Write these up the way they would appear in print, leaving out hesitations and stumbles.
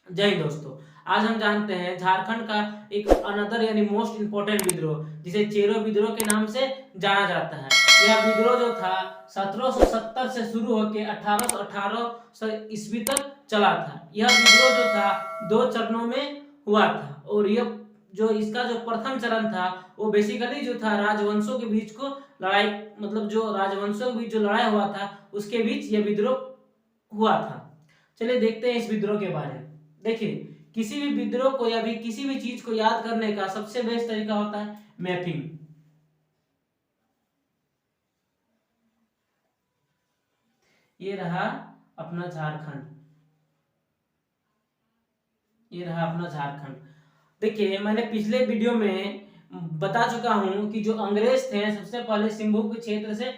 जय हिंद दोस्तों। आज हम जानते हैं झारखंड का एक अनदर यानी मोस्ट इम्पोर्टेंट विद्रोह जिसे चेरो विद्रोह के नाम से जाना जाता है। यह विद्रोह जो था 1770 से शुरू होकर 1818 ईस्वी तक चला था। यह विद्रोह जो था 2 चरणों में हुआ था और यह जो इसका जो प्रथम चरण था वो बेसिकली जो था राजवंशों के बीच को लड़ाई, मतलब जो राजवंशों के बीच जो लड़ाई हुआ था उसके बीच यह विद्रोह हुआ था। चलिए देखते हैं इस विद्रोह के बारे में। देखिए, किसी भी विद्रोह को या भी किसी भी चीज को याद करने का सबसे बेस्ट तरीका होता है मैपिंग। ये रहा अपना झारखंड, ये रहा अपना झारखंड। देखिए, मैंने पिछले वीडियो में बता चुका हूं कि जो अंग्रेज थे सबसे पहले सिंभू के क्षेत्र से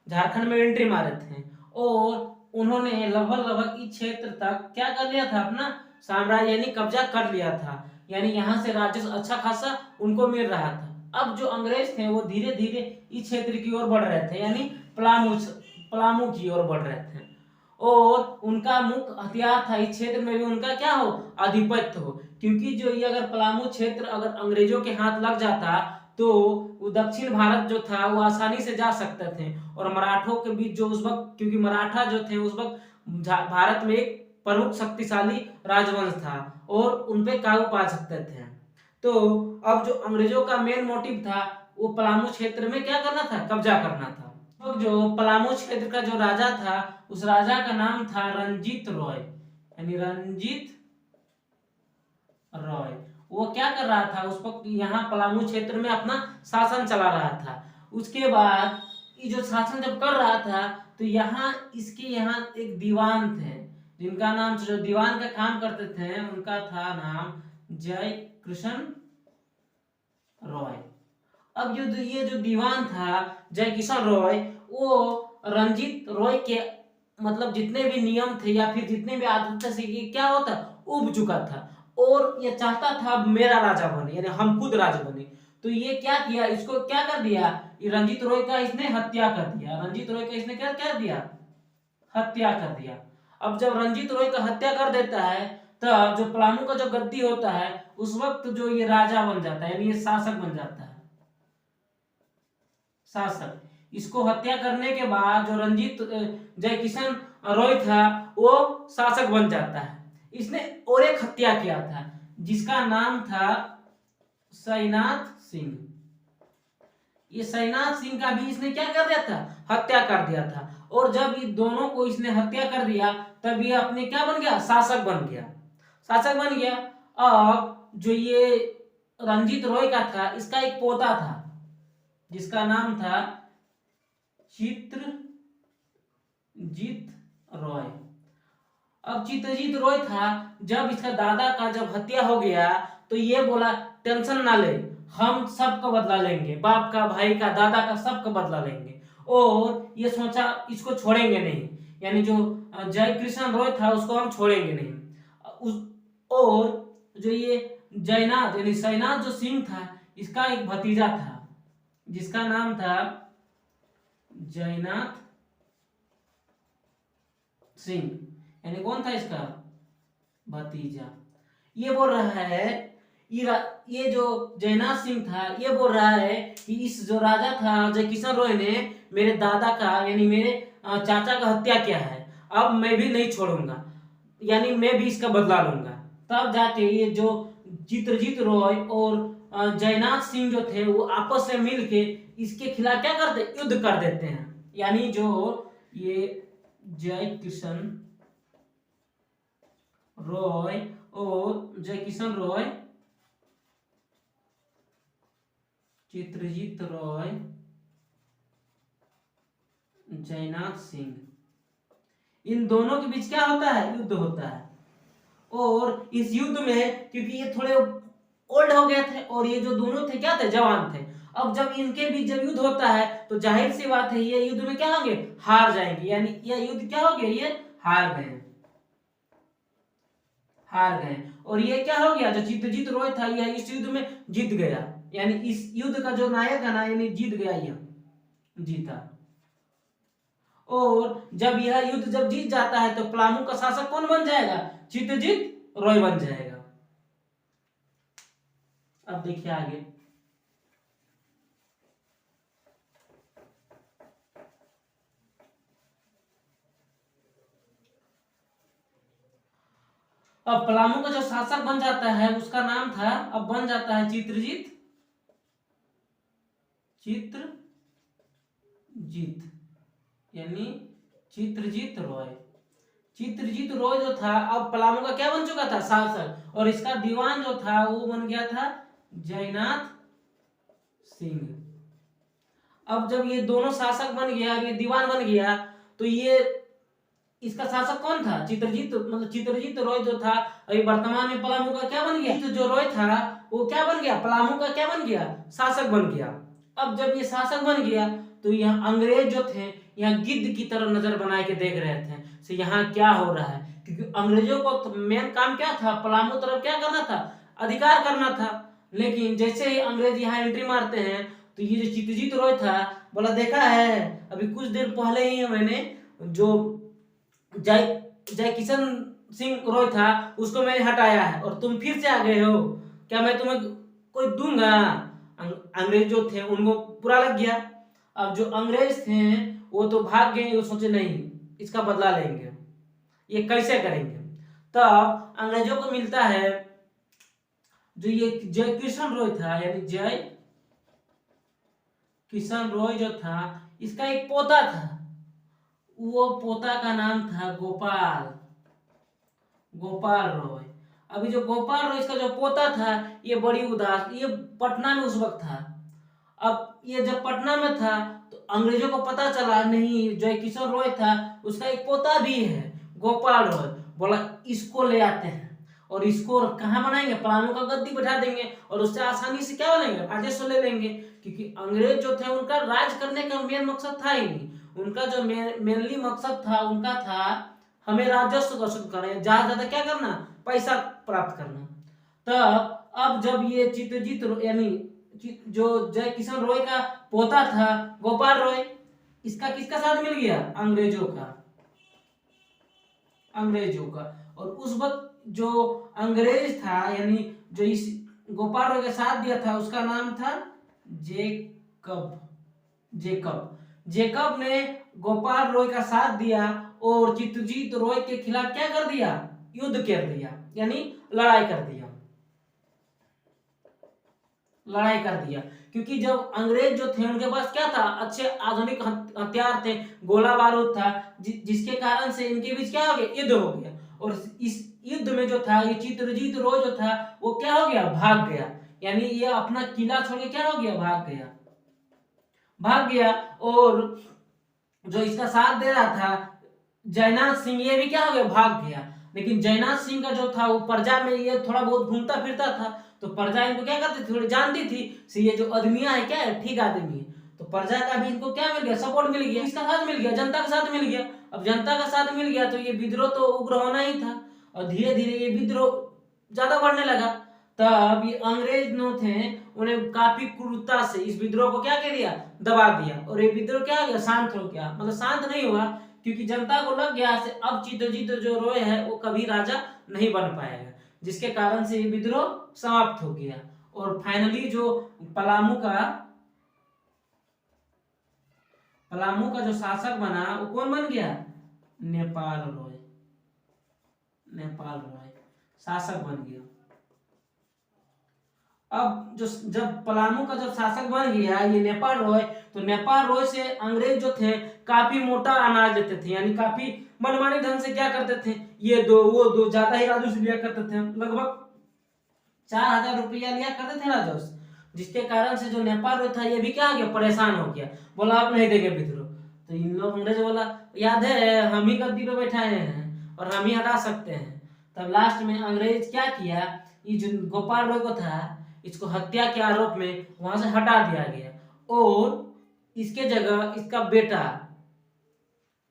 झारखंड में एंट्री मारे थे और उन्होंने लगभग इस क्षेत्र तक क्या कर लिया था, अपना साम्राज्य यानी कब्जा कर लिया था। यानी यहाँ से राजस्व अच्छा खासा उनको मिल रहा था। अब जो अंग्रेज थे वो धीरे धीरे इस क्षेत्र की ओर बढ़ रहे थे, यानी पलामू पलामू की ओर बढ़ रहे थे और उनका मुख्य हथियार था इस क्षेत्र में भी उनका क्या हो, आधिपत्य हो। क्योंकि जो ये अगर पलामू क्षेत्र अगर अंग्रेजों के हाथ लग जाता तो वो दक्षिण भारत जो था वो आसानी से जा सकते थे और मराठों के बीच जो उस वक्त, क्योंकि मराठा जो थे उस वक्त भारत में एक प्रमुख शक्तिशाली राजवंश था और उन पे काबू पा सकते थे। तो अब जो अंग्रेजों का मेन मोटिव था वो पलामू क्षेत्र में क्या करना था, कब्जा करना था। तो जो पलामू क्षेत्र का जो राजा था उस राजा का नाम था रंजीत रॉय, यानी रंजीत रॉय। वो क्या कर रहा था उस वक्त, यहाँ पलामू क्षेत्र में अपना शासन चला रहा था। उसके बाद ये जो शासन जब कर रहा था तो यहाँ इसके यहाँ एक दीवान थे जिनका नाम, जो दीवान का काम करते थे उनका था नाम जय कृष्ण रॉय। अब ये जो दीवान था जय किशन रॉय, वो रंजीत रॉय के मतलब जितने भी नियम थे या फिर जितने भी आदत थे ये क्या होता, उब चुका था और ये चाहता था मेरा राजा बने, यानी हम खुद राजा बने। तो ये क्या किया, इसको क्या कर दिया, ये रंजीत रॉय का इसने हत्या कर दिया। रंजीत रॉय का इसने क्या कर दिया, हत्या कर दिया। अब जब रंजीत रॉय का हत्या कर देता है तब जो पलामू का जो गद्दी होता है उस वक्त जो ये राजा बन जाता है, यानी ये शासक बन जाता है, शासक। इसको हत्या करने के बाद जो रंजीत जय किशन रॉय था वो शासक बन जाता है। इसने और एक हत्या किया था जिसका नाम था सैनाथ सिंह। ये सैनाथ सिंह का भी इसने क्या कर दिया था, हत्या कर दिया था। और जब ये दोनों को इसने हत्या कर दिया तब ये अपने क्या बन गया, शासक बन गया, शासक बन गया। अब जो ये रंजीत रॉय का था इसका एक पोता था जिसका नाम था चित्रजीत रॉय। अब चित्रजीत रॉय था, जब इसका दादा का जब हत्या हो गया तो ये बोला टेंशन ना ले, हम सबका बदला लेंगे, बाप का, भाई का, दादा का, सबका बदला लेंगे। और ये सोचा इसको छोड़ेंगे नहीं, यानी जो जय कृष्ण रॉय था उसको हम छोड़ेंगे नहीं। और जो ये जयनाथ यानी सैनाथ जो सिंह था इसका एक भतीजा था जिसका नाम था जयनाथ सिंह, यानी कौन था इसका भतीजा। ये बोल रहा है, ये जो जयनाथ सिंह था ये बोल रहा है कि इस जो राजा था जय किशन रॉय ने मेरे दादा का यानी मेरे चाचा का हत्या किया है, अब मैं भी नहीं छोड़ूंगा, यानी मैं भी इसका बदला लूंगा। तब जाके ये जो चित्रजीत रॉय और जयनाथ सिंह जो थे वो आपस में मिल के इसके खिलाफ क्या करते, युद्ध कर देते हैं। यानी जो ये जय किशन रॉय और जय किशन रॉय, चित्रजीत रॉय, जयनाथ सिंह, इन दोनों के बीच क्या होता है, युद्ध होता है। और इस युद्ध में क्योंकि ये थोड़े ओल्ड हो गए थे और ये जो दोनों थे क्या थे, जवान थे। अब जब इनके बीच जब युद्ध होता है तो जाहिर सी बात है ये युद्ध में क्या होंगे, हार जाएंगे, यानी ये युद्ध क्या हो गया, ये हार गए, हार गए। और ये क्या हो गया, जो चित्रजीत रॉय था यह इस युद्ध में जीत गया, यानी इस युद्ध का जो नायक है ना, यानी जीत गया, यह जीता। और जब यह युद्ध जब जीत जाता है तो पलामू का शासक कौन बन जाएगा, चित्रजीत रॉय बन जाएगा। अब देखिए आगे, अब पलामू का जो शासक बन जाता है उसका नाम था, अब बन जाता है चित्रजीत, चित्रजीत यानी चित्रजीत रॉय। चित्रजीत रॉय जो था, अब पलामू का क्या बन चुका था, शासक, और इसका दीवान जो था वो बन गया था जयनाथ सिंह। अब जब ये दोनों शासक बन गया और ये दीवान बन गया, तो ये इसका शासक कौन था, चित्रजीत, मतलब चित्रजीत रॉय जो था। अभी वर्तमान में पलामू का क्या बन गया, तो जो रॉय था वो क्या बन गया, पलामू का क्या बन गया, शासक बन गया। अब जब ये शासक बन गया तो यहाँ अंग्रेज जो थे यहाँ गिद्ध की तरह नजर बना के देख रहे थे से यहाँ क्या हो रहा है, क्योंकि अंग्रेजों को तो मेन काम क्या था, पलामू तरफ क्या करना था, अधिकार करना था। लेकिन जैसे ही अंग्रेज यहाँ एंट्री मारते हैं तो ये जो चित्रजीत रॉय था बोला, देखा है अभी कुछ देर पहले ही मैंने जो जय जय किशन सिंह रॉय था उसको मैंने हटाया है और तुम फिर से आ गए हो, क्या मैं तुम्हें कोई दूंगा। अंग्रेज जो थे उनको बुरा लग गया। अब जो अंग्रेज थे वो तो भाग गए, वो सोचे नहीं इसका बदला लेंगे, ये कैसे करेंगे। तब अंग्रेजों को मिलता है जो ये जय किशन रॉय था, यानी जय किशन रॉय जो था इसका एक पोता था, वो पोता का नाम था गोपाल, गोपाल रॉय। अभी जो गोपाल रॉय इसका जो पोता था ये बड़ी उदास, ये पटना में उस वक्त था। अब ये जब पटना में था तो अंग्रेजों को पता चला नहीं जय किशोर रॉय था उसका एक पोता भी है गोपाल रॉय, बोला इसको ले आते हैं और इसको कहाँ बनाएंगे, पलामू का गद्दी बैठा देंगे और उससे आसानी से क्या बनेंगे, राजस्व ले लेंगे। क्योंकि अंग्रेज जो थे उनका राज करने का मेन मकसद था ही नहीं, उनका जो मेनली मकसद था उनका था हमें राजस्व वसूल करना, ज्यादा ज्यादा क्या करना, पैसा प्राप्त करना। तब अब जब ये चित्रजीत यानी जो जय किशन रॉय का पोता था गोपाल रॉय, इसका किसका साथ मिल गया, अंग्रेजों का, अंग्रेजों का। और उस वक्त जो अंग्रेज था यानी जो इस गोपाल रॉय का साथ दिया था उसका नाम था जेकब, जेकब। जेकब ने गोपाल रॉय का साथ दिया और चित्रजीत रॉय के खिलाफ क्या कर दिया, युद्ध कर दिया, यानी लड़ाई कर दिया, लड़ाई कर दिया। क्योंकि जब अंग्रेज जो थे उनके पास क्या था, अच्छे आधुनिक हथियार थे, गोला बारूद था, जिसके कारण से इनके बीच क्या हो गया, युद्ध हो गया। और इस युद्ध में जो था ये चित्रजीत रॉय जो था वो क्या हो गया, भाग गया, यानी ये अपना किला छोड़ के क्या हो गया, भाग गया, भाग गया। और जो इसका साथ दे रहा था जयनाथ सिंह ये भी क्या हो गया, भाग गया। लेकिन जयनाथ सिंह का जो था वो प्रजा में ये थोड़ा बहुत घूमता फिरता था, तो प्रजा इनको क्या करती थी, थोड़ी जानती थी से ये जो आदमिया है क्या है, ठीक आदमी है। तो प्रजा का भी इनको क्या मिल गया, सपोर्ट मिल गया, इसका साथ मिल गया, जनता का साथ मिल गया। अब जनता का साथ मिल गया तो ये विद्रोह तो उग्र होना ही था और धीरे धीरे ये विद्रोह ज्यादा बढ़ने लगा। तब ये अंग्रेज जो थे उन्हें काफी क्रूरता से इस विद्रोह को क्या कर दिया, दबा दिया और ये विद्रोह क्या हो गया, शांत हो गया। मतलब शांत नहीं हुआ क्योंकि जनता को लग गया से अब चित्रजीत जो रॉय है वो कभी राजा नहीं बन पाएगा, जिसके कारण से ये विद्रोह समाप्त हो गया। और फाइनली जो पलामू का जो शासक बना वो कौन बन गया, नेपाल रॉय, नेपाल रॉय शासक बन गया। अब जो जब पलामू का जब शासक बन गया ये नेपाल रॉय, तो नेपाल रॉय से अंग्रेज जो थे काफी मोटा अनाज देते थे, यानी काफी मनमानी ढंग से क्या करते थे, ये दो वो दो, ज्यादा ही राजस्व लिया करते थे, लगभग 4000 रुपया लिया करते थे राजस्व। जिसके कारण से जो नेपाल रॉय था ये भी क्या हो गया, परेशान हो गया, बोला आप नहीं देंगे विद्रोह। तो इन लोग अंग्रेज बोला याद है हम ही गद्दी पे बैठाए हैं और हम ही हटा सकते हैं। तब लास्ट में अंग्रेज क्या किया, ये जो गोपाल रॉय को था इसको हत्या के आरोप में वहां से हटा दिया गया और इसके जगह इसका बेटा,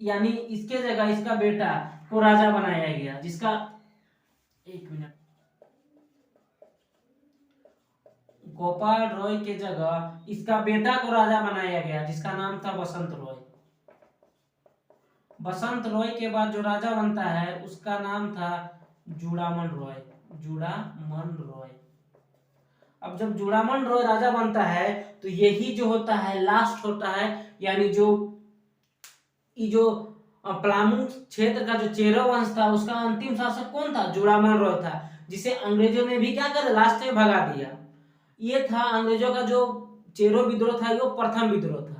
यानी इसके जगह इसका बेटा को राजा बनाया गया, जिसका, एक मिनट, गोपाल रॉय के जगह इसका बेटा को राजा बनाया गया जिसका नाम था बसंत रॉय। बसंत रॉय के बाद जो राजा बनता है उसका नाम था जुड़ामन रॉय। जुड़ामन रॉय। अब जब जुड़ामन रॉय राजा बनता है तो यही जो होता है लास्ट होता है, यानी जो पलामू क्षेत्र का जो चेरो वंश था उसका अंतिम शासक कौन था? जुड़ामन रॉय था, जिसे अंग्रेजों ने भी क्या कर लास्ट में भगा दिया। ये था अंग्रेजों का जो चेरो विद्रोह था, ये प्रथम विद्रोह था।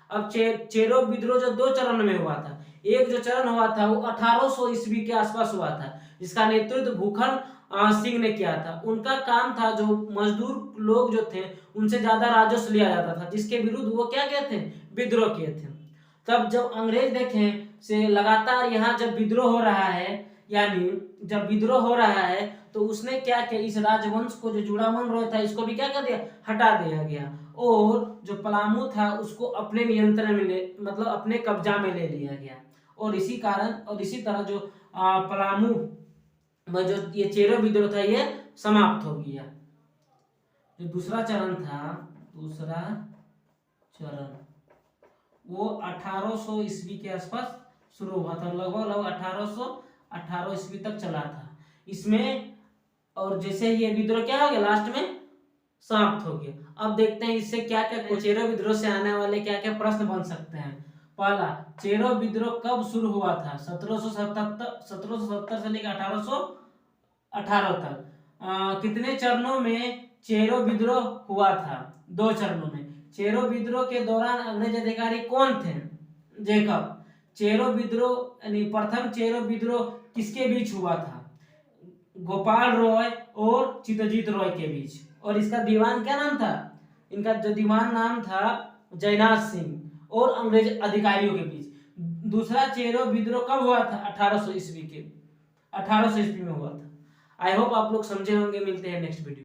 अब चेरो विद्रोह जो दो चरण में हुआ था। एक जो चरण हुआ था वो 1800 ईस्वी के आसपास हुआ था, जिसका नेतृत्व भूखन सिंह ने किया था। उनका काम था जो मजदूर लोग जो थे उनसे ज्यादा राजस्व लिया जाता था, जिसके विरुद्ध वो क्या कहते हैं? विद्रोह किए थे। तब जब अंग्रेज देखें से लगातार यहाँ जब विद्रोह हो रहा है, यानी जब विद्रोह हो रहा है, तो उसने क्या किया, इस राजवंश को जो जुड़ामन रॉय था इसको भी क्या कर दिया? हटा दिया गया, और जो पलामू था उसको अपने नियंत्रण में मतलब अपने कब्जा में ले लिया गया। और इसी कारण और इसी तरह जो पलामू में जो ये चेरो विद्रोह था ये समाप्त हो गया। जो दूसरा चरण वो 1800 ईस्वी के आसपास शुरू हुआ था, लगभग 1818 ईस्वी तक चला था इसमें। और जैसे ये विद्रोह क्या हो गया, लास्ट में समाप्त हो गया। अब देखते हैं इससे क्या क्या चेरो विद्रोह से आने वाले क्या क्या प्रश्न बन सकते हैं। पहला, चेरो विद्रोह कब शुरू हुआ था? 1770 से लेकर 1818 तक। कितने चरणों में चेरो विद्रोह हुआ था? 2 चरणों में। चेरो विद्रोह के दौरान अंग्रेज अधिकारी कौन थे? जेकब। चेरो विद्रोह यानी प्रथम चेरो विद्रोह किसके बीच हुआ था? गोपाल रॉय और चित्रजीत रॉय के बीच। और इसका दीवान क्या नाम था? इनका जो दीवान नाम था जयनाथ सिंह और अंग्रेज अधिकारियों के बीच। दूसरा चेरो विद्रोह कब हुआ था? 1800 ईस्वी में हुआ था। आई होप आप लोग समझे होंगे। मिलते हैं नेक्स्ट वीडियो।